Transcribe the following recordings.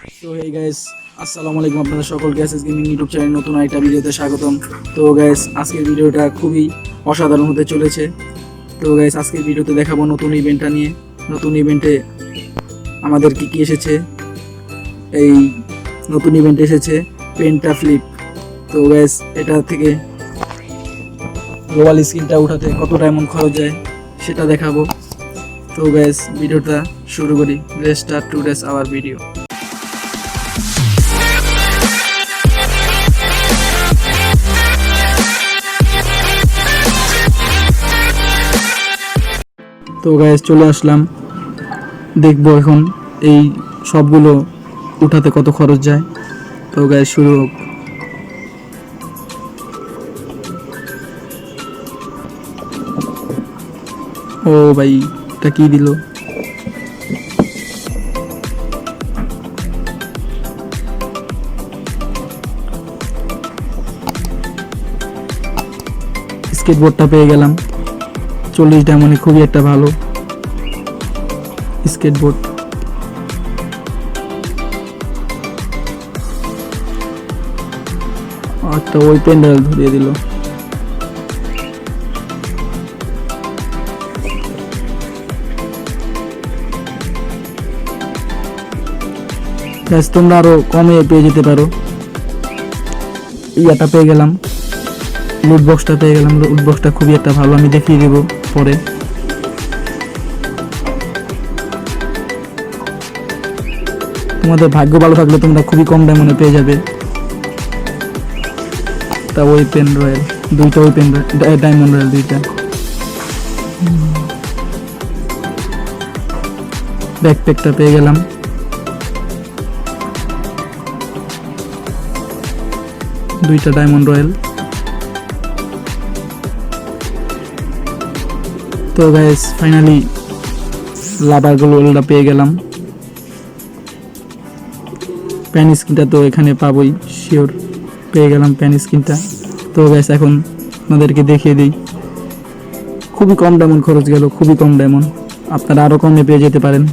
তো hey guys, আসসালামু আলাইকুম। আপনাদের সকলকে এসএস গেমিং ইউটিউব চ্যানেল নতুন একটা ভিডিওতে স্বাগতম। তো গাইস, আজকের ভিডিওটা খুবই অসাধারণ হতে চলেছে। তো গাইস, আজকের ভিডিওতে দেখাবো নতুন ইভেন্টটা নিয়ে। নতুন ইভেন্টে আমাদের কি কি এসেছে। এই নতুন ইভেন্ট এসেছে পেন্টা ফ্লিপ। তো গাইস, এটা থেকে গ্লোবাল স্ক্রিনটা উঠাতে কত ডায়মন্ড খরচ যায় সেটা দেখাবো। তো গাইস, ভিডিওটা শুরু করি। Let's start today's hour video. তো গাইস, চলে আসলাম, দেখবো এখন এই সবগুলো উঠাতে কত খরচ যায়। তো গাইস, শুরু হোক। ও ভাই, এটা কি দিল? স্কেটবোর্ডটা পেয়ে গেলাম 40 ডায়মন্ডে, খুবই একটা ভালো স্কেটবোর্ড। একটা ওই প্যান্ডেল ধরিয়ে দিল। তোমরা আরো কমে পেয়ে যেতে পারো। ইয়াটা পেয়ে গেলাম, লুট বক্সটা পেয়ে গেলাম। লুট বক্সটা খুবই একটা ভালো, আমি দেখিয়ে দেবো পরে। তোমাদের ভাগ্য ভালো থাকলে তোমরা খুবই কম ডায়মন্ডে পেয়ে যাবে। তা ওই পেন রয়্যাল, দুইটা ওই পেন ডায়মন্ড রয়্যাল দুইটা। ব্যাকপ্যাকটা পেয়ে গেলাম, দুইটা ডায়মন্ড রয়্যাল। তো গাইস, ফাইনালি লাভার গোলটা পেয়ে গেলাম। প্যান স্কিনটা তো এখানে পাবোই শিওর, পেয়ে গেলাম প্যান স্কিনটা। তো গাইস, এখন আপনাদেরকে দেখিয়ে দিই। খুবই কম ডায়মন্ড খরচ গেল, খুবই কম ডায়মন্ড। আপনারা আরও কমে পেয়ে যেতে পারেন।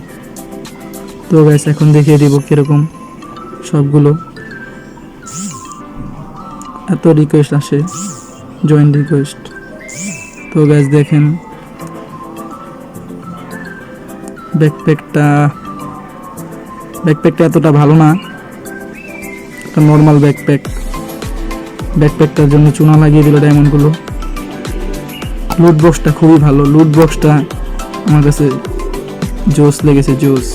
তো গাইস, এখন দেখিয়ে দিব কিরকম সবগুলো। এত রিকোয়েস্ট আসে, জয়েন রিকোয়েস্ট। তো গাইস, দেখেন ব্যাকপ্যাকটা এতটা ভালো না, একটা নর্মাল ব্যাকপ্যাকটার জন্য চুনা লাগিয়ে দিল ডায়মন্ডগুলো। লুট বক্সটা খুবই ভালো, লুট বক্সটা আমার কাছে জোস লেগেছে, জোস।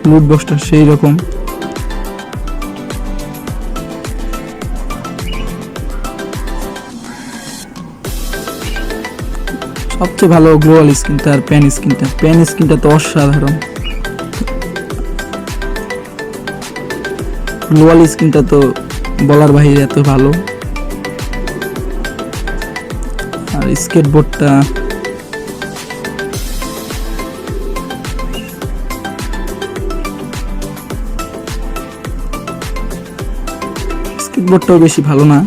লুট বক্সটা সেই রকম। সবচেয়ে ভালো গ্লোবাল স্কিনটা আর প্যান স্কিনটা তো অসাধারণ। গ্লোবাল স্কিনটা তো বলার বাহিরে এত ভালো। আর স্কেটবোর্ডটা বেশি ভালো না।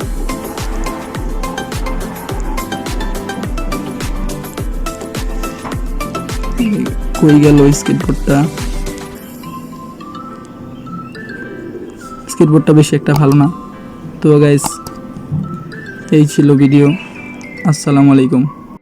কই গেল স্কেটবোর্ডটা বেশি একটা ভালো না। তো গাইস, এই ছিল ভিডিও। আসসালামু আলাইকুম।